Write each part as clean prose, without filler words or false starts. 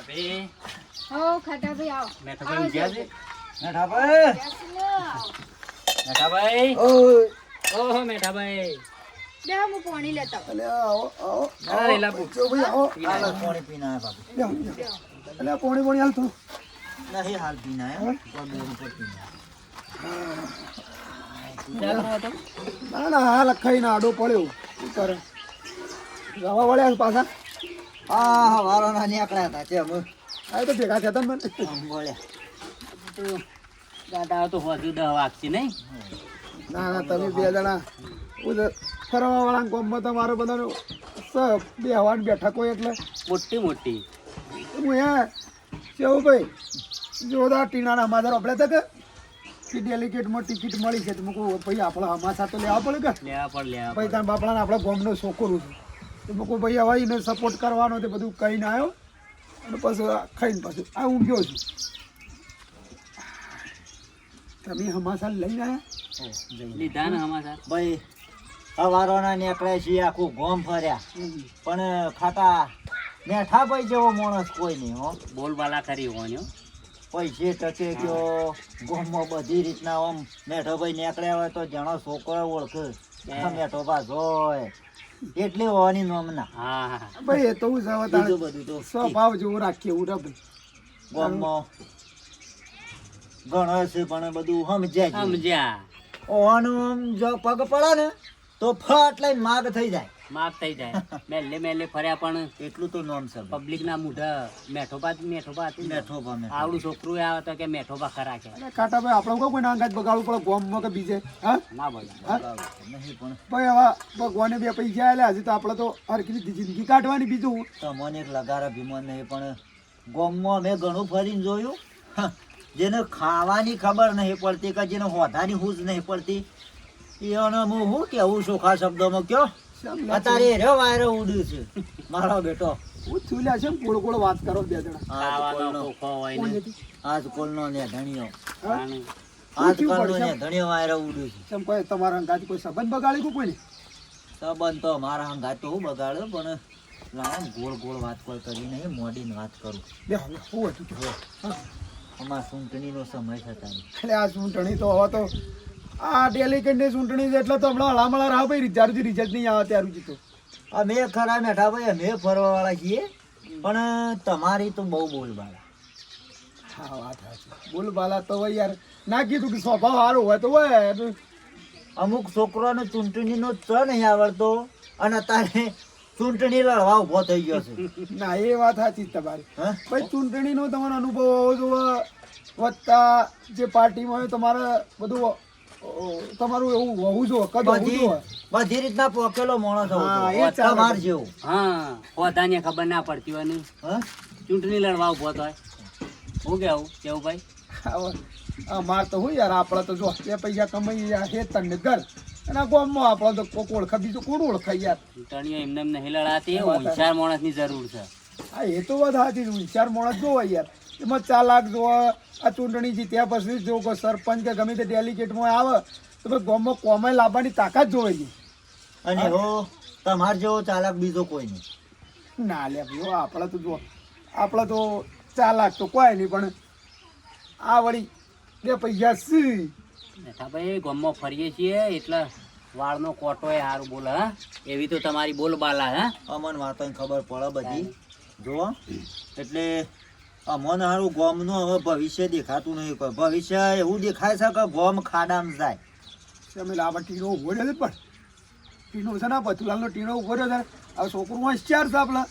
ભાઈ હો ખાટા ભાઈ આવો. મેઠા ભાઈ ગયા છે? મેઠા ભાઈ મેઠા ભાઈ ઓય ઓહો મેઠા ભાઈ બે હું પાણી લેતા આવું. અલે આવો આવો ના રે લાપુ જો ભાઈ આવો પીના હાલ પાણી પીને આયા બાપુ અલે પાણી પાણી હાલ તું નહીં હાલ પીને આયા પણ બે ઉપર પીને ના ના હાલ ખાઈને આડો પડ્યો શું કરે જવા વળ્યા પાછા હા વારો ના નીકળ્યા હતા તે અમે આ તો ભેગા થયા હતા ને મને વળ્યા તો દાદા તો હોજુ 10 વાગશે નહીં? ના ના તમે બે જણા ફરવા વાળા કોમમાં તમારો બધાનો બે હવાન બેઠકો એટલે મોટી મોટી હું એ કેવું ભાઈ જોરદાર ટીનાના અમારા આપણે તો કે ડેલિકેટમાં ટિકિટ મળી છે તો મૂકું ભાઈ આપણે અમાસા તો લેવા પડે કે લેવા પણ લેવા ભાઈ તારા બાપડાને આપણા ગામનો છોકરું છું તો મૂકું ભાઈ હવે એને સપોર્ટ કરવાનો તે બધું કહીને આવ્યો અને પછી ખાઈને પાછું આ ઊંઘ્યો છું તમે હમાસા લઈને આવ્યા લીધા ને હમાસા ભાઈ સવારોના નીકળ્યા છીએ આખું ગોમ ફર્યા પણ ખાતા મેઠા ભાઈ જેવો માણસ કોઈ નહીં હો બોલબાલા કરી હોન્યો પૈસે ટકે ગયો ગોમમાં બધી રીતના આમ મેઠો ભાઈ નીકળ્યા હોય તો જણો છોકરો ઓળખે આ મેઠો ભાઈ જોય એટલી હોવાની નોમના હા હા ભાઈ એ તો હું બીજું બધું તો સ્વભાવ જેવું રાખીએ એવું ભાઈ ગોમમાં ઘણો છે પણ બધું સમજ્યા છે સમજ્યા ઓવાનું આમ જો પગ પડે ને તો ફટ લઈને માગ થઈ જાય માફ થઈ જાય મેલે મેલે ફર્યા પણ એટલું તો નોમ છે પબ્લિક ના મુઢા મેઠો ભાત મેઠો ભા મેઠો આવડું છોકરું આવે તો કે મેઠો ભા ખરા કે અને કાટા ભાઈ આપણે કોઈ ના અંગાજ બગાડવું પડે ગોમમાં કે બીજે હા ના બોલે નહીં પણ ભાઈ હવે ભગવાને બે પૈસા આલ્યા હજી તો આપણે તો હરખી જિંદગી કાઢવાની બીજું તમને એક લગારા ભીમો નહીં પણ ગોમમાં મેં ઘણું ફરીને જોયું જેને ખાવાની ખબર નહીં પડતી કે જેને હોધાની હૂજ નહીં પડતી એને હું શું કેવું ચોખા શબ્દોમાં કયો અત્યારે રે વાયરો ઉડ્યું છે મારો બેટો હું ચૂલ્યા છે ને ગોળ ગોળ વાત કરો બે જણા ખાવાનો ભૂખો હોય કોણ ને હતી? આજકાલનો ને ધણીઓ ખાવાનું. આજકાલનો ને ધણીઓ વાયરો ઉડ્યું છે કેમ કોઈ તમારા અંગાજ કોઈ સંબંધ બગાડી કોઈ કોઈને સંબંધ તો મારા હંગાત તો હું બગાડ્યો પણ લાવ ગોળ ગોળ વાત કોઈ કરી નહીં મોડીને વાત કરું બે હવે શું હતું હા અમારા ચૂંટણીનો સમય થતા એટલે આ ચૂંટણી તો હવે તો આ ડેલિકેટની ચૂંટણી છે એટલે તો હમણાં હળામળા રાહ ભાઈ રિઝલ્ટ નહીં આવે ત્યારે જીતો અમે ખરા મેઠા ભાઈ અમે ફરવા વાળા છીએ પણ તમારી તો બહુ બોલબાલા હા વાત સાચી બોલબાલા તો હોય યાર ના કીધું કે સ્વભાવ સારો હોય તો હોય અમુક છોકરાને ચૂંટણીનો ચ નહીં આવડતો અને અત્યારે ચૂંટણી લડવા ઉભો થઈ ગયો છે ના એ વાત સાચી જ તમારી હા? ભાઈ ચૂંટણીનો તમારો અનુભવ હોવો જોઈએ વત્તા જે પાર્ટીમાં હોય તમારે બધું તમારું એવું હોવું જોઈએ કદ હોવું બધી જોઈએ બધી રીતના પોકેલો માણસ હોવો હા, જોઈએ. એ ચાલે. તમાર જેવું હા હોધાને ખબર ના પડતી હોય ને હા? ચૂંટણી લડવા ઉભો તો હોય હું કેવું ભાઈ અમાર તો હું યાર આપણે તો જો બે પૈસા કમાઈ હે તને ઘર અને આ ગામમાં આપણે તો કોક ઓળખા બીજું કોણ ઓળખાય યાર ચૂંટણીઓ એમને એમ નહીં લડાતી હોશિયાર માણસની જરૂર છે હા એ તો વાત સાચી છે વિચાર માણસ જોવા યાર એમાં ચાલાક જોવા આ ચૂંટણી જીત્યા પછી જો કોઈ સરપંચ કે ગમે તે ડેલિકેટમાં આવે તો ભાઈ ગામમાં કોમાય લાવવાની તાકાત જોવે છે અને હો તમાર જેવો ચાલાક બીજો કોઈ નહીં ના લે ભાઈ આપણે તો જો આપણે તો ચાલાક તો કોઈ નહીં પણ આ વળી બે પૈસા સી મેઠા ભાઈ ગામમાં ફરીએ છીએ એટલે વાળનો કોટો એ સારું બોલે હા એવી તો તમારી બોલબાલા હા અમન વાતો ખબર પડે બધી જુઓ એટલે અમન હારું ગોમનું હવે ભવિષ્ય દેખાતું નહીં કોઈ ભવિષ્ય એવું દેખાય છે કે ગોમ ખાડામાં જાય તમે લાવવા ટીનો ઉભો રહ્યો છે પણ ટીનો છે ને પથુલાલનો ટીનો ઉભો રહ્યો છે આ છોકરું હોશિયાર છે આપણે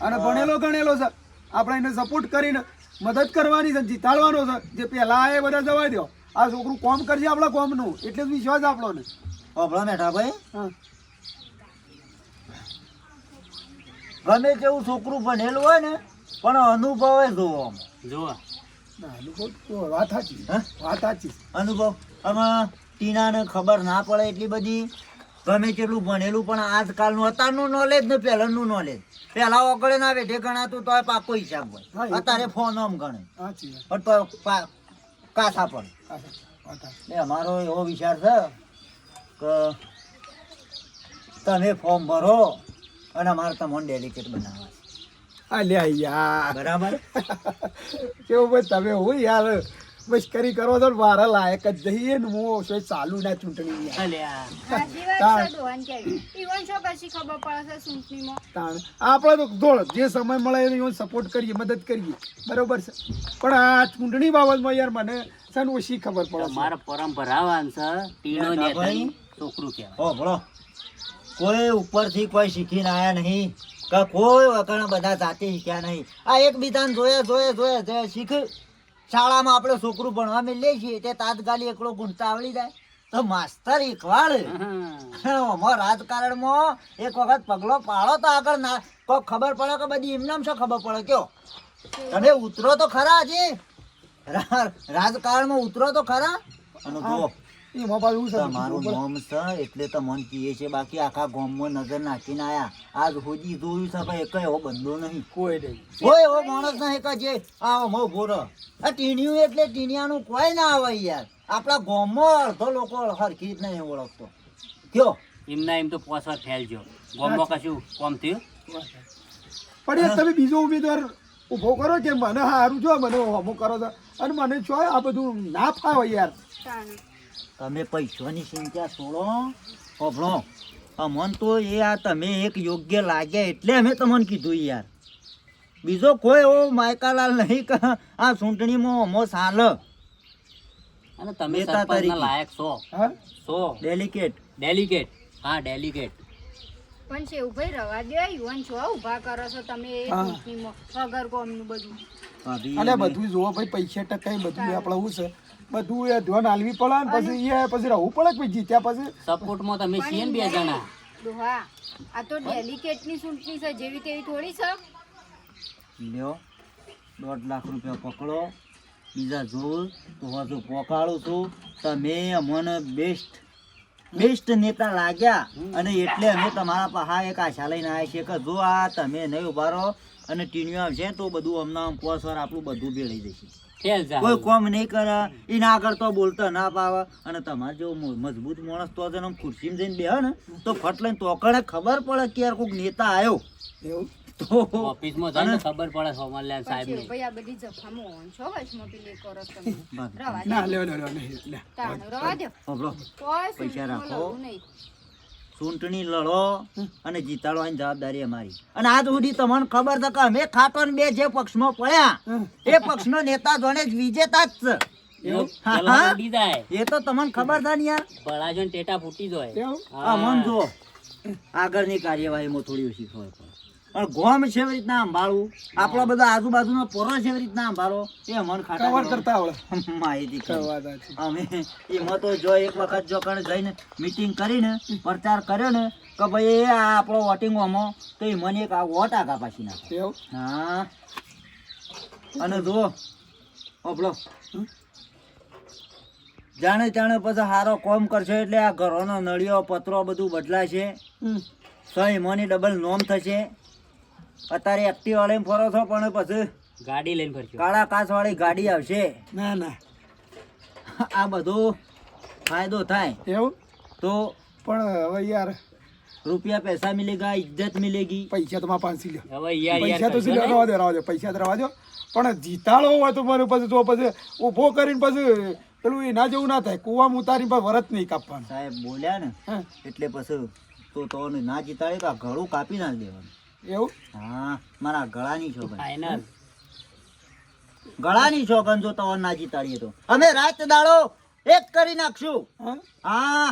અને ભણેલો ગણેલો છે આપણે એને સપોર્ટ કરીને મદદ કરવાની છે જીતાડવાનો છે જે પહેલાં એ બધા જવા દો આ છોકરું કોમ કરશે આપણા કોમનું એટલે જ વિશ્વાસ આપણો ને અભળા મેઠા ભાઈ હા ગમે તેવું છોકરું ભણેલું હોય ને પણ અનુભવે જોવો આમ. જુઓ ના અનુભવ તો વાત સાચી હા? વાત સાચી અનુભવ આમાં ટીનાને ખબર ના પડે એટલી બધી ગમે તેટલું ભણેલું પણ આજકાલનું અત્યારનું નોલેજ ને પહેલાંનું નોલેજ પહેલા ઓગળે ના બેઠે ગણાતું તો પાકો હિસાબ હા, હોય એ તો અત્યારે ફોન આમ ગણે સાચી પણ કાસા પણ વાત સાચી. એટલે અમારો એવો વિચાર છે કે તમે ફોર્મ ભરો અને અમારે તમને ડેલિકેટ બનાવવા છે. અલ્યા યાર બરાબર. કેવું ભાઈ તમે હું યાર મસ્કરી કરો છો ને મારા લાયક જ જઈએ ને હું શું ચાલુ ના ચૂંટણી યાર. અલ્યા સાચી વાત છે ડોહાન કેવી. ઈવન શું કશી ખબર પડે છે ચૂંટણીમાં. તાણ આપણે તો જોડ જે સમય મળે એને સપોર્ટ કરીએ મદદ કરીએ બરોબર છે પણ આ ચૂંટણી બાબતમાં યાર મને છે ને ઓછી ખબર પડે છે. તમારા પરંપરા વાંસે ટીનો નેતાનું છોકરું કહેવાય. ઓ ભલો કોઈ ઉપરથી કોઈ શીખીને આયા નહીં કે કોઈ વગર બધા જાતે શીખ્યા નહીં. આ એકબીજાને જોયે શીખ. શાળામાં આપણે છોકરું ભણવા મેલીએ છીએ તે તાત્કાલિક એકલો ગુણતા આવડી જાય તો માસ્તર એકવાળ રાજકારણમાં એક વખત પગલો પાડો તો આગળ ના કોઈ ખબર પડે કે બધી એમનામ શું ખબર પડે કયો તમે ઉતરો તો ખરા હજી રાજકારણમાં ઉતરો તો ખરા. અને જુઓ એમાં પાછું શું છે? તમારું નામ છે એટલે તો મન કીએ છે બાકી આખા ગામમાં નજર નાખીને આયા આજ સુધી જોયું છે ભાઈ એક એવો બંધો નહીં કોઈ નહીં. કોઈ એવો માણસ નહીં કે જે આ મો ભોરો આ ટીણિયું એટલે ટીણિયાનું કોઈ ના આવે યાર આપણા ગામમાં અડધો લોકો હરખી જ નહીં ઓળખતો કયો એમના એમ તો પોસવા ફેલજો ગામમાં કશું કોમ થયું. પણ યાર તમે બીજો ઉમેદવાર ઊભો કરો કે મને સારું છો મને હમો કરો છો અને મને છો આ બધું ના ફાવે યાર. તાણે. તમે પૈસાની ચિંતા છોડો હોભળો અમન તો એ આ તમે એક યોગ્ય લાગ્યા એટલે અમે તમને કીધું યાર બીજો કોઈ એવો માયકાલાલ નહીં કે આ ચૂંટણીમાં અમો સાલ અને તમે નેતા સરપંચના તરીકે. લાયક હા ડેલિકેટ ડેલિગેટ. હા ડેલિગેટ. પણ શેવભાઈ રવા દે યુવાન છો ઊભા કરો છો તમે એ હા. ચૂંટણીમાં વગર કોમનું બધું. અને બધું જોવો ભાઈ પૈસા ટકા બધું આપણે શું છે બધું એ ધ્યાન હાલવી પડે ને પછી એ પછી રહેવું પડે કે ભાઈ જીત્યા પછી સપોર્ટમાં તમે છીએ ને બે જણા. ડોહા આ તો ડેલિકેટની ચૂંટણી છે જેવી તેવી થોડી છે. લ્યો 1.5 લાખ રૂપિયા પકડો બીજા જોઉં તો હજુ પોકાળું છું તમે અમને બેસ્ટ નેતા લાગ્યા અને એટલે અમે તમારા પાસે એક આશા લઈને આવ્યા છીએ કે જો આ તમે નહીં ઉભા રહો અને ટીણીઓ આવશે તો બધું હમણાં પોસવાર આપણું બધું ભેળી જશે ફેલ જા. કોઈ કોમ નહીં કરે એના આગળ તો બોલતા ના પાવે અને તમારે જો મજબૂત માણસ તો જ આમ ખુરશીમાં જઈને બેહે ને તો ફટ લઈને તોકડે ખબર પડે કે યાર કોઈક નેતા આવ્યો એવું તો ઓફિસમાં જાય ને ખબર પડે સોમરલાલ પણ સાહેબને. શેવભાઈ આ બધી જફામાં હોન છો વચમાં પેલી કરો તમે. રવા દે. ના લે નહીં લે તાણે રવા દે. હોભળો, કોઈ પૈસા ચૂંટણીમાં રાખો. લડવું નહીં. ચૂંટણી લડો અને જીતાડવાની જવાબદારી અમારી અને આજ સુધી તમને ખબર છે કે અમે ખાતો ને બે જે પક્ષમાં પડ્યા એ પક્ષનો નેતા જોડે જ વિજેતા જ છે એવું હા, પેલા હા. ઉડી જાય. એ તો તમને ખબર છે ને યાર ભળાજો ને ટેટા ફૂટી જાય. એવું આ મન જો આગળની કાર્યવાહીમાં થોડી ઓછી ખબર પડે પણ ગોમ છે એવી રીતના સંભાળવું આપણો બધા આજુબાજુનો પોરો છે એવી રીતના સંભાળો એ મન કવર ખાતા કરતા આવડે માહિતી કરી. વાત સાચી. અમે એમાં તો જો એક વખત જો કણ જઈને મીટિંગ કરીને પ્રચાર કર્યો ને કે ભાઈ એ આ આપણો વોટિંગમાં તો એ મને એક આ વોટ આગા પાછી નાખે એવું હા અને જો ઓપલો જાણે જાણે પછી સારો કોમ કરશે એટલે આ ઘરોનો નળિયો પત્રો બધું બદલાશે હમ. સહી મની ડબલ નોમ થશે અત્યારે એક્ટિવ વાળીને ફરો છો પણ પછી ગાડી લઈને ફરજો. કાળા કાચ વાળી ગાડી આવશે ના ના આ બધો ફાયદો થાય એવું તો પણ હવે યાર रुपया पैसा मिलेगा इज्जत मिलेगी પૈસા તો મારા 500 લ્યો હવે યાર પૈસા તો કરજો સિલે ને. રવા દો પૈસા તો રવા દો પણ જીતાડો હોય તો મને પછી જો પછી ઊભો કરીને પછી પેલું એ ના જેવું ના થાય કુવામાં ઉતારીને પછી વરત નહીં કાપવાનું સાહેબ બોલ્યા ને હા એટલે પછી તો ના જીતાડે તો આ ગળું કાપી ના દેવાનું એવું હા મારા ગળાની શોભન ફાઇનલ. ગળાની શોભન જો તો ના જીતાડીએ તો અમે રાત દાડો એક કરી નાખશું હા હા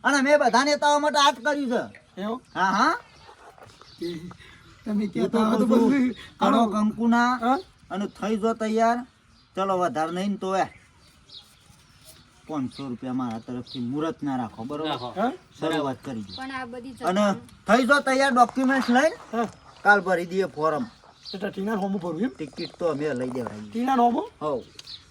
અને મેં બધા નેતાઓ માટે આજ કર્યું છે એવું હા હા તમે એ તો કહેતા હોય તો બધું પછી કડો કંકુના હા અને થઈ જો તૈયાર ચલો વધારે નહીં ને તો 500 રૂપિયા મારા તરફથી મુહૂર્ત ના રાખો બરોબર રાખો. હા શરૂઆત કરી દો પણ આ બધી અને જફામાં થઈ જો તૈયાર ડોક્યુમેન્ટ લઈને હા કાલ ભરી દઈએ ફોર્મ એટલે ટીના હોમું ભરવું એમ ટિકિટ તો અમે લઈ દેવાય ટીના હોમું હવ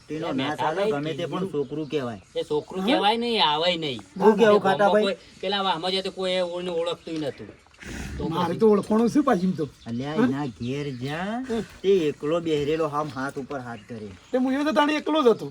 ટીનો ના ચાલે ગમે તે પણ છોકરું કહેવાય એ છોકરું કહેવાય નહીં આવે નહીં. હું કેવું ખાટા ભાઈ કોઈ- પેલા વાહમાં જતો કોઈ ઓળને ઓળખતું નતું તો મારે તો ઓળખવાનું છે પાછી એમ તો અલ્યા એના ઘેર જા તે એકલો બેહરેલો આમ હાથ ઉપર હાથ ધરે તે હું એવું તો તાણે એકલો જ હતો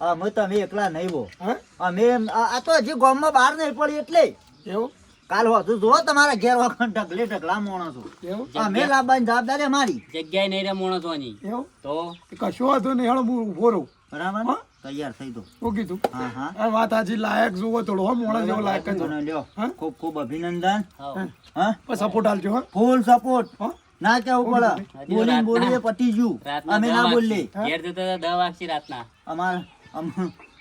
અમે તમે એકલા નહીં હો હા અમે આ તો હજી ગામમાં બહાર નહીં પડી એટલે એવું કાલ હોતું જો તમારા ઘેર વખત ઢગલા માણસો એવું અમે લાવવાની જવાબદારી અમારી જગ્યાએ નહીં રે માણસોની એવું તો કશો હતો નહીં હેડો હું ઉભો રહું બરાબર હા? તૈયાર થઈ દો શું કીધું હા હા આ વાત આજી લાયક જોવો થોડો હો મોણા જેવો લાયક જ બનો લ્યો હા? ખૂબ ખૂબ અભિનંદન હા. હા બસ સપોર્ટ આલજો હો ફૂલ સપોર્ટ હા? ના કેવું પડે હજી બોલી રાતના- બોલી પતી ગયું રાતના અમે 10 ના બોલીએ વાગશે. ઘેર જતા હતા 10 વાગશે રાતના. અમાર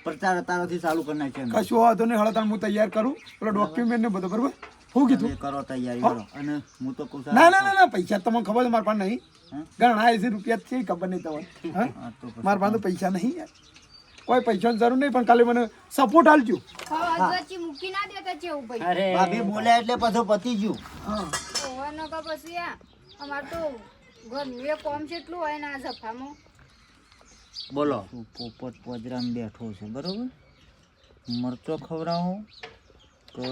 પ્રચાર અતારોથી ચાલુ કરી નાખ્યો અમે. કશો હતો નહીં હળતા હું તૈયાર કરું પેલો ડોક્યુમેન્ટ ને બધું બરોબર શું કીધું તમે કરો તૈયારી કરો અને હું તો કહું છું, ના ના ના ના પૈસા તમને ખબર છે મારા પાસે નહીં હા? ઘણા 80 રૂપિયા જ છે ખબર નહીં તમને હા? હા, તો પછી. મારા પાસે તો પૈસા નહીં યાર કોઈ પૈસાની જરૂર નહીં પણ ખાલી મને સપોર્ટ આલજો વચ્ચે મૂકી ના દેતા છે એવું ભાઈ અરે ભાભી બોલ્યા એટલે પછી પતી ગયું હા ઓવા નકા પછી આ અમાર તો ઘરનું એ કોમ છે એટલું હોય ને આ જફામાં બોલો તું પોપટ પોજરામાં બેઠો છે બરોબર મરચો ખવડાવો કે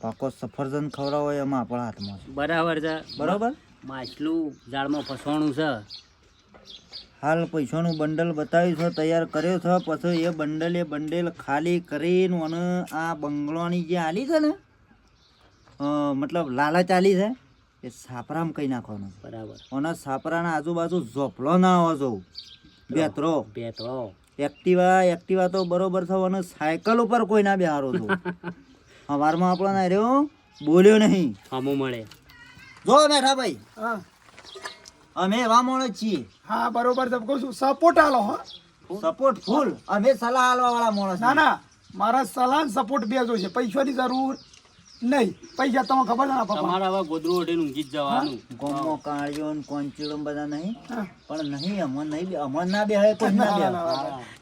પાકો સફરજન ખવડાવો એમાં આપણા હાથમાં છે બરાબર છે બરોબર માછલું જાળમાં ફસવાનું છે હાલ પૈસાનું બંડલ બતાવ્યું છે તૈયાર કર્યો છે પછી એ બંડલ ખાલી કરીને અને આ બંગલોની જે આલી છે ને મતલબ લાલચ આલી છે એ સાપરામાં કઈ નાખવાનું છે. બરાબર અને સાપરાના આજુબાજુ ઝોપલો ના આવવો જોઉં બેતરો બેતળો એક્ટિવા તો બરોબર થયો અને સાયકલ ઉપર કોઈ ના બેહારો છો સવારમાં આપણો ના રહ્યો બોલ્યો નહીં હમું મળે જો બેઠા ભાઈ હા અમે એવા માણસ છીએ હા બરોબર છે કહું છું સપોર્ટ આલો હા સપોર્ટ ફૂલ અમે સલાહ આલવા વાળા માણસ ના ના મારા સલાહ સપોર્ટ બે જો છે પૈસાની જરૂર નહીં પૈસા તમને ખબર છે ને પપ્પા તમારે હવે ગોદરું ઓઢીને ઊંઘી જ જવાનું ગોમો કાળિયો ને કોંચીડો બધા નહીં હા. પણ નહીં અમર નહીં અમર ના બે કોઈ ના બે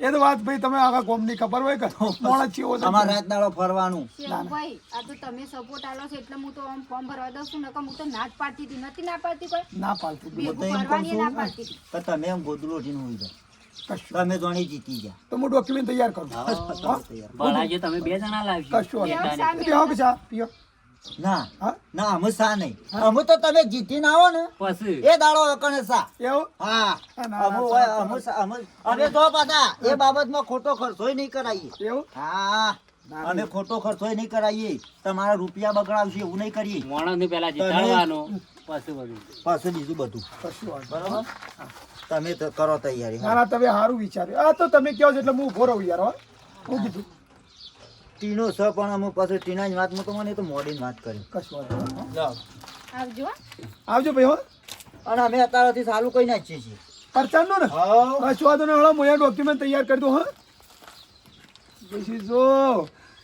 એ તો વાત ભાઈ તમે આખા કોમની ખબર હોય કે મોણસ જેવો છે અમાર રાત દાડો ફરવાનું શેવું ભાઈ આ તો તમે સપોર્ટ આલો છો એટલે હું તો આમ ફોર્મ ભરવા દઉં છું નકર હું તો ના જ પાડતી હતી નથી ના પાડતી કોઈ ના પાલતું હું તો ભેગું એમ કહું કરવાની ના છું પાડતી હતી કે તમે એમ ગોદડું ઉઠીને હોઈ જાઓ કશું તમે જોણી જીતી ગયા તો હું ડોક્યુમેન્ટ તૈયાર કરું ભલાજી તમે 2 જણા લાવશો કશું કેવું વાંધો સામે નહીં. પીઓ કે ચા પીઓ ના હા ના અમે સા નહીં અમે તો તમે જીતીને આવો ને પછી એ દાડો કણે સા એવું હા ના, અમે હોય, અમે તો પાછા એ બાબતમાં ખોટો ખર્ચોય નહીં કરાવીએ એવું હા ના, અમે ખોટો ખર્ચોય નહીં કરાવીએ તમારા રૂપિયા બગડાવશે એવું નહીં કરીએ માણસને પહેલા જીતાડવાનો પછી બધું પાછું બીજું બધું કશું વાંધો બરાબર તમે તો કરો તૈયારી ના ના તમે સારું વિચાર્યું આ તો તમે કહો છો એટલે હું ઉભો રહું યાર હો હું કીધું ટીનો છે પણ અમે પાછું ટીનાની વાતમાં તો મને તો મોડીની વાત કરી કશું વાંધો નહીં, હો. જાઓ આવજો આવજો ભાઈ હો અને અમે અત્યારથી ચાલુ કરી નાખીએ છીએ પરચાનનો ને હા કશું વાંધો નહીં હળો હું ડોક્યુમેન્ટ તૈયાર કરી દઉં હા પછી જો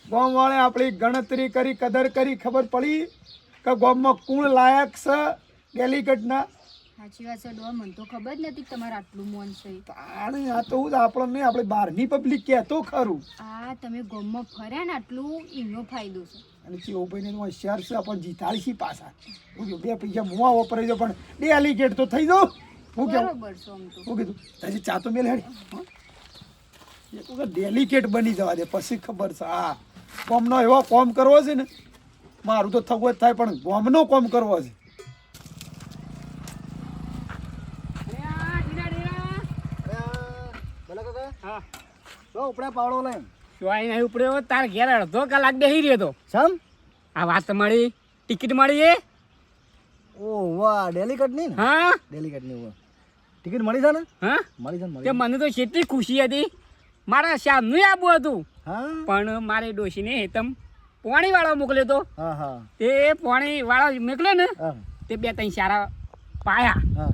ગામ વાળે આપણી ગણતરી કરી કદર કરી ખબર પડી કે ગામમાં કોણ લાયક છે ડેલિકેટના સાચી વાત છે ડો મને તો ખબર જ નથી કે તમારે આટલું મોન છે તાણે આ તો હું જ આપણને આપણે બહારની પબ્લિક કહેતો ખરું આ તમે ગામમાં ફર્યા ને આટલું એનો ફાયદો છે અને ચેવુભાઈને તો હોશિયાર છે આપણે જીતાડીશી પાછા હું જો 2 પૈસા મુવા વપરાઈ જાઉં પણ ડેલિકેટ તો થઈ જાઉં હું કેવું બરોબર છો આમ તો હું કીધું હજી ચા તો મેલ હેડ એક વખત ડેલિકેટ બની જવા દે પછી ખબર છે હા કોમનો એવો કોમ કરવો છે ને મારું તો થવું જ થાય પણ કોમનો કોમ કરવો છે શોય નહીં ઉપડ્યો તાર ઘેર અડધો કલાક બેસી રહ્યો તો સમ આ વાત મળી ટિકિટ મળી એ ઓ વાહ ડેલિકેટ નહીં ને હા ડેલિકેટ નહીં વાહ ટિકિટ મળી છે ને હા મળી છે ને તે મળી મને તો કેટલી ખુશી હતી મારા શ્યામનું આબુ હતું હા પણ મારે ડોશીને હેતમ પોણી વાળો મોકલ્યો તો હા હા તે પોણી વાળો મોકલ્યો ને હા તે 2-3 સારા પાયા હા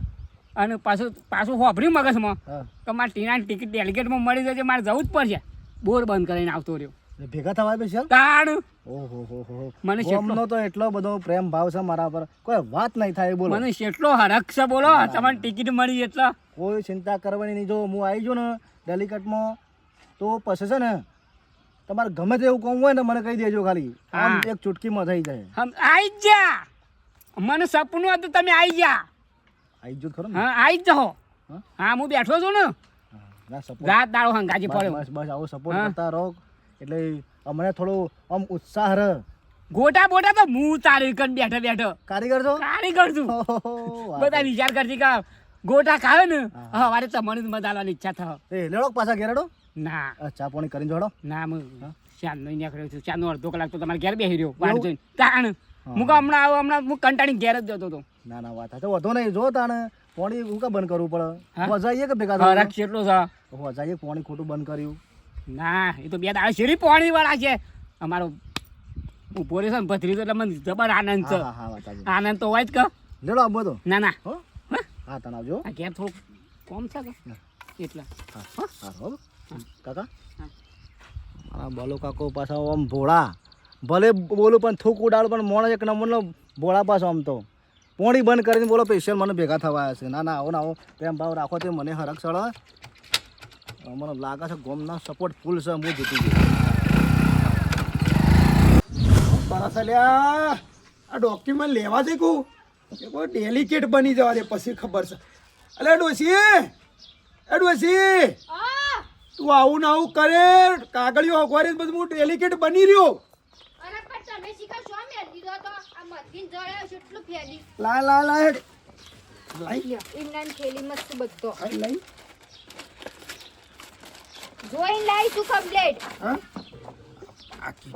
અને પાછું હોભર્યું મગજમાં હા કે મારે ટીનાની ટિકિટ ડેલિગેટમાં મળી જશે મારે જવું જ પડશે બોર બંધ કરીને આવતો રહ્યો એટલે ભેગા થવા બે ચાલ તાણ ઓહો હો હો મને ગોમનો તો એટલો બધો પ્રેમ ભાવ છે મારા પર કોઈ વાત નહીં થાય બોલો મને કેટલો હરખ છે બોલો તમારી ટિકિટ મળી એટલે કોઈ ચિંતા કરવાની નહીં જો હું આવી જાઉં ને ડેલિકેટમાં તો પછી છે ને તમારે ગમે તે એવું કામ હોય ને મને કહી દેજો ખાલી આમ હા. એક ચૂટકીમાં થઈ જાય હમ આઈ જ જા મને સપનું હતું તમે આઈ જા આવી જ ખરો ને હા આઈ જ જાઓ હા? હા હું બેઠો છું ને હા, ના સપોર્ટ રાત દાડો હંગાજી પડ્યો બસ બસ આવો સપોર્ટ હા. કરતા રહો એટલે અમને થોડો આમ ઉત્સાહ રહે ગોટા બોટા તો હું તારી કન બેઠો બેઠો કારીગર છો કારીગર છું ઓહો, વાહ. બધા વિચાર કરતી કે ગોટા ખાવે ને હા. હવારે તમને જ મજા આવવાની ઈચ્છા થાય એ લેડો પાછા ઘેરડો ના ચા પાણી કરીને જોડો ના હું ચાંદનો નીકળ્યો છું, ચાંદનો અડધો કલાક તો તમારે ઘેર બેસી રહ્યો વાટ જોઈને તાણ હું કહું હમણાં આવો, હમણાં હું કંટાળી ઘેર જ જતો હતો. ના ના વાત તો વધો નહીં જો તાણે પાણી હું કા બંધ કરવું પડે હા? વજાઈએ કે ભેગા ખરાક કેટલો છે વજાઈએ પાણી ખોટું બંધ કર્યું ના એ તો બે દાડા શેરી પાણી વાળા છે અમારો ઉભો રહ્યો છે ને ભત્રીજો એટલે મને જબર આનંદ છે. હા હા વાત આજે આનંદ તો હોય જ કે લેડો આવો તો ના ના હો હા તને આવજો આ ઘેર થોડુંક કોમ છે કે એટલે હા હા હો કાકા હા. હા બોલો કાકો પાછા આમ ભોળા ભલે બોલું પણ થૂક ઉડાડું પણ મોણ એક નંબરનો ભોળા પાછો આમ તો પોણી બંધ કરીને બોલો સ્પેશિયલ મને ભેગા થવા આવ્યા છે. ના ના આવો ને આવો પ્રેમ ભાવ રાખો તે મને હરખ સળે મને લાગે છે ગોમના સપોર્ટ ફૂલ છે હું જીતી ગયો. બરાબર લ્યા આ ડોક્યુમેન્ટ લેવા દે કહું એ કોઈ ડેલિકેટ બની જવા દે પછી ખબર છે. અલે ડોશી એ ડોશી તું આવું ને આવું કરે કાગળિયો અખબારી બધું હું ડેલિકેટ બની રહ્યો. અરે પણ તમે શીખા છો મેં દીધો તો આ મધીન જળ્યો છે એટલું ફેરી લા લા લા હેડ લાઈ લ્યો ઇમનાન થેલી મસ્ત બધો લાઈ લાઈ જોઈન લાઈ તું કમ્પ્લીટ હા આખી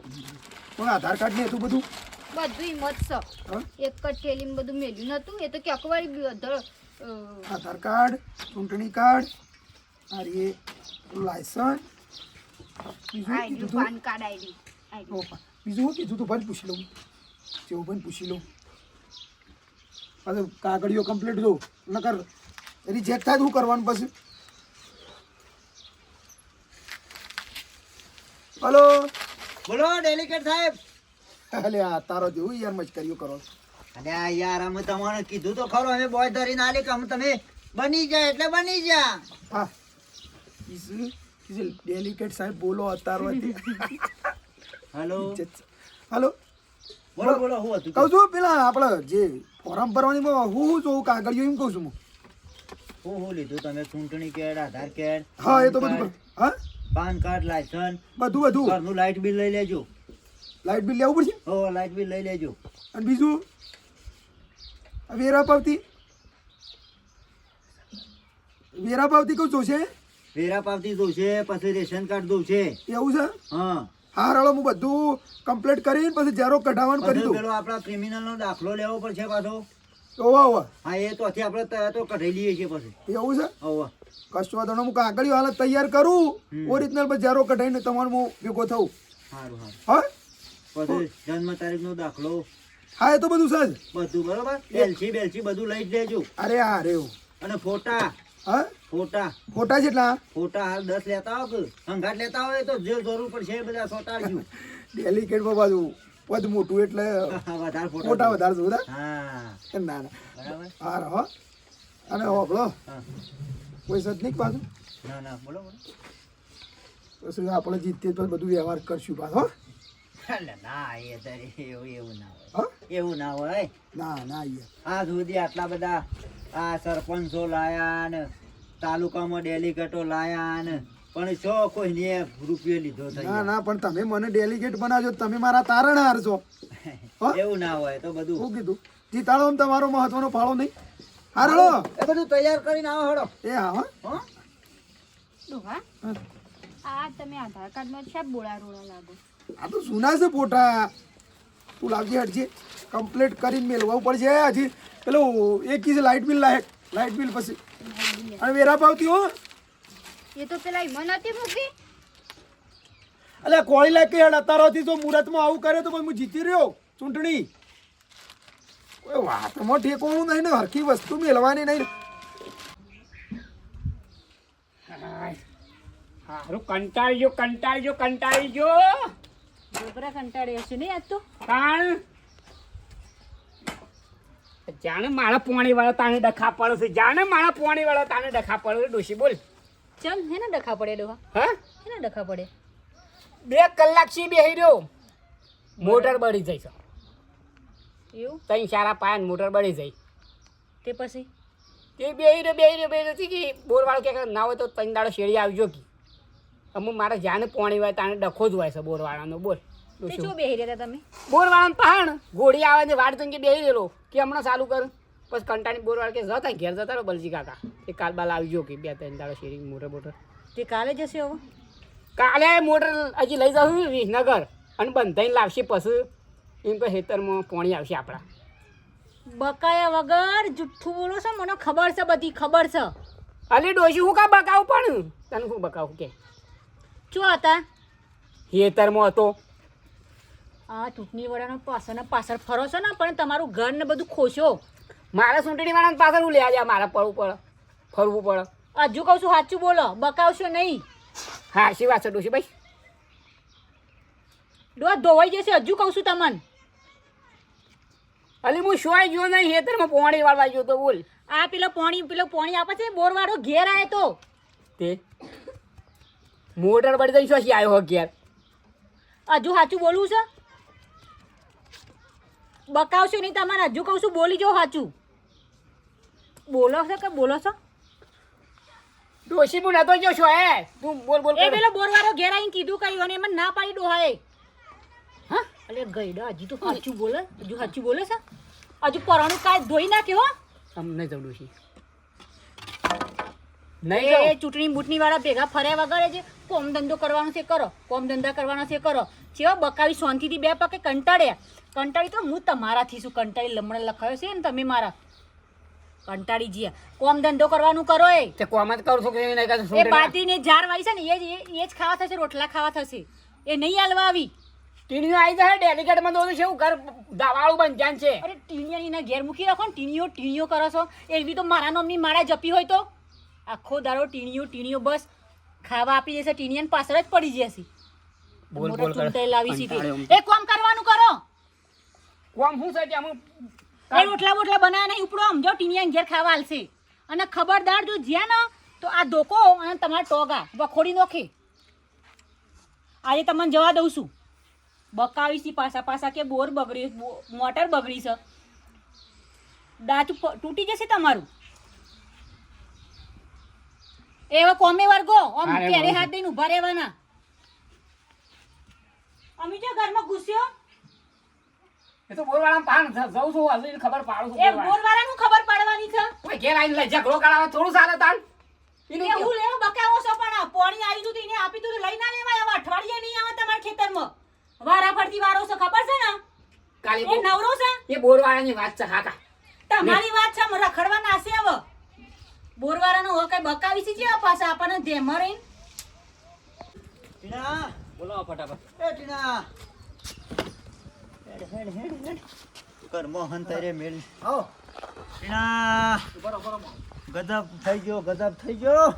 કોઈ આધાર કાર્ડ ને તું બધું બધું હિંમત છે હા એક જ થેલીમાં બધું મેલ્યું નતું એ તો કે અકવારી બધો આધાર કાર્ડ ચૂંટણી કાર્ડ અરે લાયસન્સ બીજું આઈડી કીધું પાન કાર્ડ આઈડી બીજું શું કીધું તું ભાઈ પૂછી લઉં જેવું ભાઈ પૂછી લઉં પાછું કાગળિયો કમ્પ્લીટ દઉં નકર રિજેક્ટ થાય તો શું કરવાનું પછી. હલો બોલો ડેલિકેટ સાહેબ. અલે આ તારો જેવું યાર મસ્કરીઓ કરો છો. અરે આ યાર અમે તમારે કીધું તો ખરો અમે બોય ધરીને આલી કે અમે તમે બની જાય એટલે બની જા. હા ડેલિકેટ સાહેબ બોલો અતારો હેલો હલો બોલો બોલો હું હતું કહું છું પેલા આપણે જે ફોર્મ ભરવાની હું જોઉં કાગળિયો એમ કહું છું હું હું લીધું તમે ચૂંટણી કાર્ડ આધાર કાર્ડ હા એ તો બધું હા પાન કાર્ડ લાયસન્સ બધું બધું ઘરનું લાઇટ બિલ લઈ લેજો. લાઇટ બિલ લેવું પડશે હો લાઇટ બિલ લઈ લેજો. અને બીજું વેરા પાવતી કહું જોશે વેરા પાવતી જોશે પછી રેશન કાર્ડ જોશે. એવું છે હા હા રળો હું બધું કમ્પ્લીટ કરીને પછી ઝેરો કઢાવવાનું કરી પછી દઉં. પેલો આપણા ક્રિમિનલ નો દાખલો લેવો પડશે પાછો. ઓવા ઓવા હા એ તો આપણે તરત તો કઢાઈ લઈએ છીએ પછી. એવું છે હોવ કશું વાંધો નહીં. હું કાગળિયો હાલત તૈયાર કરું ઓરિજિનલ પછી ઝેરો કઢાઈને તમારું હું ભેગો થવું. સારું સારું. હા પછી જન્મ તારીખ નો દાખલો હા એ તો બધું સજ બધું બરોબર. બેલચી બધું લઈ જ લેજો. અરે હા રે અને ફોટા હા ફોટા જેટલા હાલ 10 લેતા આવો કે સંઘાટ લેતા હોય તો જે જરૂર પડશે એ બધા સોટાડજો. ડેલિકેટ માં બાજુ પદ મોટું એટલે વધારે ફોટા વધારે જોઉં હા ના ના બરાબર. હા હો અને હોબળો હા કોઈ સજ નહીં પાછું ના ના બોલો બોલો. પછી આપણે જીતીએ તો બધું વ્યવહાર કરશું પાછો. અલે ના એ તારે એવું ના હોય. હા એવું ના હોય. ના ના આ સુધી આટલા બધા આ સરપંચો લાયા ને તાલુકામાં ડેલિગેટો લાયા ને પણ શો કોઈને રૂપિયો લીધો થઈ ના ના પણ તમે મને ડેલિગેટ બનાવજો તમે મારા તારણહાર છો. એવું ના હોય તો બધું શું કીધું જીતાડો આમ તમારો મહત્વનો ફાળો નહીં. હારો એ બધું તૈયાર કરીને આવો હડો. એ હા હો હો ડોહા આ તમે આધાર કાર્ડમાં છે બોળા રોડા લાગો. આ તો જૂના છે ફોટા તું લાવજે હટજે કમ્પ્લીટ કરીને મેળવવું પડશે હજી પેલું એક કીધું લાઇટ બિલ લાઇટ બિલ પછી અને વેરા પાવતી હો એ તો પેલા ઈમન હતી મૂકી એટલે કોળી લાગે હેડ અતારોથી તો મુહૂર્તમાં આવું કરે તો પછી હું જીતી રહ્યો ચૂંટણી. કોઈ વાતમાં ઠેકોણું નહીં ને હરખી વસ્તુ મેળવાની નહીં. સારું કંટાળી ગયો છોકરા કંટાળ્યો છે નહીં આજ તો તાણ જાણે મારા પોણી વાળા તાને ડખા પડે છે જાણે મારા પોણી વાળા તાને ડખા પડે છે. ડોશી બોલ ચલ હે ને ડખા પડે ડોહા હા હે ને ડખા પડે 2 કલાક થી બેહી રહ્યો મોટર બળી જાય છે. એવું 3 સારા પાયા મોટર બળી જાય તે પછી તે બેહી રહ્યો કે બોરવાળો કે ના હોય તો 3 દાડો શેરી આવજો કે અમુક મારા જાને પોણી વાળા તાને ડખો જ હોય છે બોરવાળાનો. બોલ તે જો બેહી રહ્યા તમે બોરવાળાનો પહાણ ઘોડી આવે ને વાડ તો કે બેહી રહેલો કે હમણાં ચાલુ કર પછી કંટાળી બોરવાળ કે જતા ઘેર જતા રહો બલજી કાકા એ કાલ બાલ આવજો કે 2-3 દાડો શેરી મોટર બોટર તે કાલે જશે હવે કાલે મોટર હજી લઈ જાઉં વિસનગર અને બંધાઈને લાવશે પછી એમ કે ખેતરમાં પાણી આવશે આપણા. બકાયા વગર જુઠ્ઠું બોલો છો, મને ખબર છે, બધી ખબર છે. અલી ડોશી હું કા બકાવું પણ તને શું બકાવું કે ચો હતા ખેતરમાં હતો. આ ચૂંટણી વાળાનો પાછળ ફરો છો ને, પણ તમારું ઘર ને બધું ખોશો. મારા ચૂંટણી વાળાને પાછળ હું લેવા જાય, મારા પડવું પડે ફરવું પડે. હજુ કહું છું સાચું બોલો, બકાવશો નહીં. હા શી વાત છે ડોશી ભાઈ? ડોસ ધોવાઈ જશે, હજુ કહું છું તમને. અલી હું શોય ગયો નહીં, ખેતરમાં પાણી વાળવા ગયો તો બોલ. આ પેલો પોણી આપે છે બોર વાળો ઘેર આવ્યો તો તે મોટર બળી જઈ શું આવ્યો ઘેર? હજુ સાચું બોલવું છે? બકાવશો નહીં તમારે, હજુ કહું છું બોલી જાઓ સાચું. બોલો છો કે બોલો છો? ડોશી હું નતો ગયો છો તું બોલ બોલ એ કર. પેલો બોર વાળો ઘેર આવીને કીધું કયું અને એમાં ના પાડી ડોહાએ. હા અલે ગઈડા હજી તો સાચું બોલે, હજુ સાચું બોલે છે. હજુ પરાણું કાંઈ ધોઈ નાખ્યો હો. આમ નહીં જાઉં ડોશી, એ નહીં જાઉં. ચૂંટણી બૂટણી વાળા ભેગા ફર્યા વગર જ કોમ ધંધો કરવાનો છે કરો, કોમ ધંધા કરવાનો છે કરો. ચેવો બકાવી શાંતિથી બે પકે કંટાળી તો હું તમારાથી શું કંટાળી લમણે લખાયો છે ને તમે મારા કંટાળી જીયા. કોમ ધંધો કરવાનું કરો એ. તે કોમ જ કરું છું કે નહીં કરું છું? એ બાટીને જાર વાઈ છે ને એ જ ખાવા થશે, રોટલા ખાવા થશે. એ નહીં હાલવા આવી. ટીણીઓ આવી જાય ડેલિકેટમાં તો છે ઘર દાવાળું બંધાન છે. અરે ટીણીયાની ઘેર મૂકી રાખો ને, ટીણીઓ કરો છો. એવી તો મારા નામની માળા જપી હોય તો આખો દાડો ટીણીઓ બસ ખાવા આપી દેશે, ટીણીયાને પાછળ જ પડી જશે. બોલ મોટા બોલ કર. ચૂંટાઈ લાવી છે તે. કંટાળ્યો. એ કોમ કરવાનું કરો. કોમ શું છે ત્યાં હું એ રોટલા બોટલા બનાવ્યા નહીં ઉપડો સમજો, ટીણીયાને ઘેર ખાવા હાલશે. અને ખબરદાર જો જ્યાં ને તો આ ધોકો અને તમારા ટોગા વખોડી નોખે. આજે તમને જવા દઉં છું. બકાવી છે પાછા કે બોર બગડી, મોટર બગડી છે, દાંત તૂટી જશે તમારું. એવા કોમે વર્ગો આમ અરે પેરે બહુ. હાથ દઈને ઊભા રહેવાના. અમી જો ઘરમાં ઘૂસ્યો એ તો બોરવાળા પાન જઉં છું હજુ એને ખબર પાડું છું. એ બોરવાળાનું ખબર પાડવાની છે. કોઈ ઘેર આવીને લઈ ઝઘડો કરાવે થોડું સારું તાન. એ હું લેવો બકાવો છો પણ પાણી આવી તું એને આપી તું લઈ ના લેવાય. હવે અઠવાડિયે નહીં આવે તમારા ખેતરમાં. વારા ફરતી વારો છે ખબર છે ને? કાલે એ નવરો છે. એ બોરવાળાની વાત છે કાકા. તમારી વાત છે રખડવા નાસે હવે. બોરવાળાનો હવે કઈ બકાવી છે જેવા પાછા આપણને ધેમાં રહીને. ટીના, બોલો ફટાફટ. એ ટીના. હેડ. કર્મો હંતારે મેલ. આવો ટીના, બરાબર ગજબ થઈ ગયો.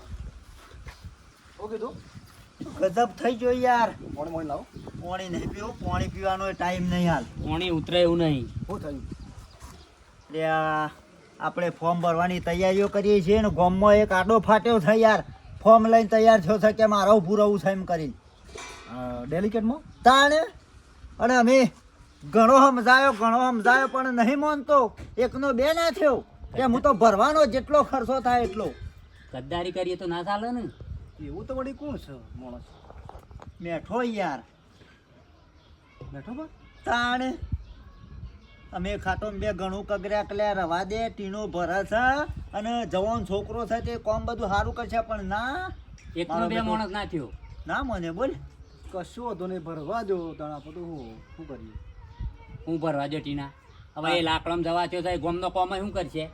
શું કીધું? ગજબ થઈ ગયો યાર. મોડી લાવો. પાણી નહીં પીવું, પાણી પીવાનો ટાઈમ નહીં હાલ. પાણી ઉતરે એવું નહીં. શું થયું? એટલે આપણે ફોર્મ ભરવાની તૈયારીઓ કરીએ છીએ ને ગામમાં એક આડો ફાટ્યો છે યાર. ફોર્મ લઈને તૈયાર થયો છે કે મારે ઊભું રહેવું છે એમ કરીને. ડેલિકેટમાં તાણે અને અમે ઘણો સમજાયો પણ નહીં માનતો. એકનો બે ના થયો કે હું તો ભરવાનો જેટલો ખર્ચો થાય એટલો. ગદ્દારી કરીએ તો ના ચાલે ને. એવું તો વળી કોણ છે માણસ? મેઠો યાર. બેઠો બા તાણે અમે ખાતો બે ઘણું કગર્યા કલે રવા દે ટીનો ભરે છે અને જવાન છોકરો છે તે કોમ બધું સારું કરશે પણ ના એકનો બે માણસ ના થયો. ના મને બોલ. કશું હતો નહીં, ભરવા દો તાણ આપણે તો શું કરીએ? હું ભરવા દો ટીના. હવે એ લાકડામાં જવા થયો થાય ગોમનો કોમ શું કરશે?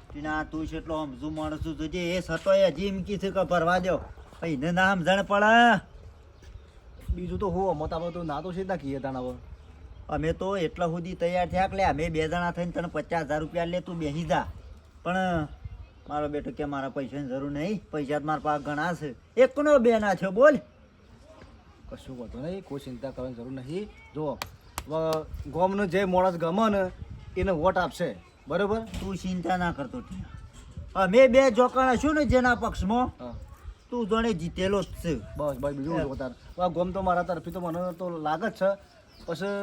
ટીના તું કેટલો સમજુ માણસ છું જોજે. એ સતો હજી એમ કી છે કે ભરવા દો એને ના સમજણ પડે. બીજું તો હું અમત આપણે તો ના તો સીધા કીએ તાણ હવે. અમે તો એટલા સુધી તૈયાર થયા કે અમે બે જણા થઈને તને 50,000 રૂપિયા લે તું બેસી જા. પણ મારો બેટો કે મારા પૈસાની જરૂર નહીં, પૈસા તો મારા પાસે ઘણા છે. એકનો બે ના થયો બોલ. કશું વાંધો નહીં, કોઈ ચિંતા કરવાની જરૂર નહીં. જો ગોમનો જે માણસ ગમે ને એને વોટ આપશે, બરોબર? તું ચિંતા ના કરતો ટીના. અમે બે જોકણ હશું ને જેના પક્ષમાં હા તું જોડે જીતેલો જ છે. બસ ભાઈ બીજું શું તાર ગોમ તો મારા તરફથી તો મને તો લાગે જ છે. પછી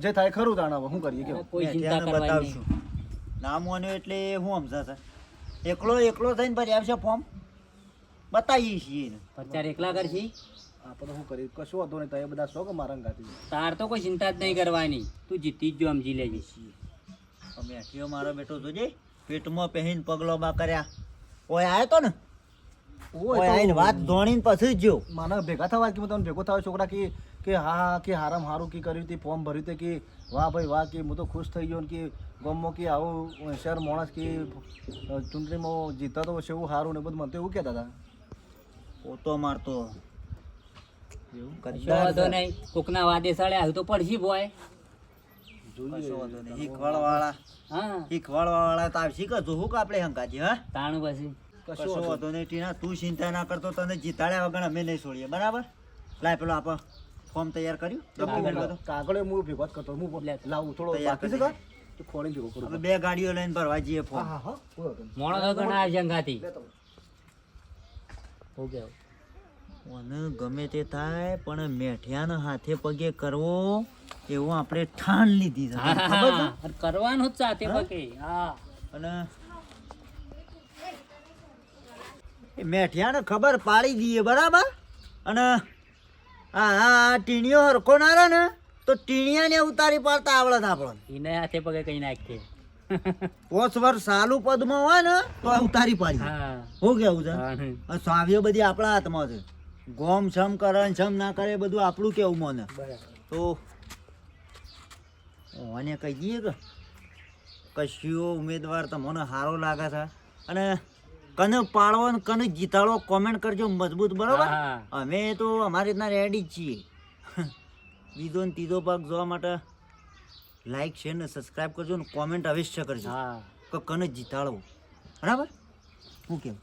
જે થાય ખરું તાણ હવે શું કરીએ કેવું? કોઈ ચિંતા મેઠિયાને કરવાની બતાવશું. ના મોન્યો એટલે હું સમજાશે. એકલો થઈને ભરી આવશે ફોર્મ બતાવીએ છીએ એને. અત્યારે એકલા કરશી. આપણે તો શું કરીએ? કશું વાંધો નહીં. તો એ બધા શોખ મારા ગાતી તાર તો કોઈ ચિંતા જ નહીં કરવાની. તું જીતી જ જો સમજી લેજે. અમે અઠીઓ મારો બેટો જોજે પેટમાં પહેરીને પગલોમાં કર્યા. ઓય આવ્યો તો ને ઓય ઓય આઈને વાત ધોણીને પછી જ જો મને ભેગા થવા કે હું તમને ભેગો થયો છોકરા કે હા કે હારામ હારું કે કર્યું તે ફોર્મ ભર્યું તે કે વાહ ભાઈ વાહ કે હું તો ખુશ થઈ ગયો ને કે ગામમાં કે આવું શહેર માણસ કે ચૂંટણીમાં જીતા તો છે એવું સારું ને બધું મને તો એવું કહેતા હતા. પોતો મારતો એવું કશો વાંધો નહીં કોકના વાદે સળે આવ્યું તો પડશી બોય. કશો વાંધો નહીં. શીખવાડવાળા હા શીખવાડવાળા તો આવશે કે જોવું કે આપણે હંકાજી હા તાણું પછી કશો વાંધો નહીં ટીના તું ચિંતા ના કરતો તને જીતાડ્યા વગર અમે નહીં છોડીએ બરાબર. લાય પેલો આપો ફોર્મ તૈયાર કર્યું document બધું? કાગળે હું ભેગો જ કરતો હું લાવું થોડો તૈયાર બાકી છે કરી કાં? તો ખોળી ભેગો કરું. આપણે 2 ગાડીઓ લઈને ભરવા જઈએ હા ફોર્મ. હા હા કોઈ વાંધો નહીં. મોણો તો ઘણા જંગાથી હું કેવું મને ગમે તે થાય પણ મેઠિયાના હાથે પગે કરવો એવું આપણે ઠાણ લીધી છે તને ખબર છે? હા, કરવાનું જ સાથે પકે હા અને એ મેઠિયાને ખબર પાડી દઈએ બરાબર. અને આ ટીણીઓ હરખો ના રહે ને તો ટીણિયાને ઉતારી પાડતા આવડત આપણને. એને હાથે પગે કઈ નાખીએ 5 વર્ષ સાલું પદમાં હોય ને તો ઉતારી પાડી. હા શું કેવું છે? હા. આ સાવીઓ બધી આપણા હાથમાં છે. ગોમ છમ કરે ને છમ ના કરે એ બધું આપણું કેવું મને તો ઓને કહી દઈએ કે કશીઓ ઉમેદવાર તમને સારો લાગે છે અને કને પાડવો ને કને જીતાડવો કોમેન્ટ કરજો મજબૂત બરોબર. હા. અમે તો અમારી રીતના રેડી જ છીએ. બીજો ને ત્રીજો ભાગ જોવા માટે લાઈક શેર ને સબસ્ક્રાઈબ કરજો ને કોમેન્ટ અવશ્ય કરજો હા કે કને જીતાડવું બરાબર. શું કેવું?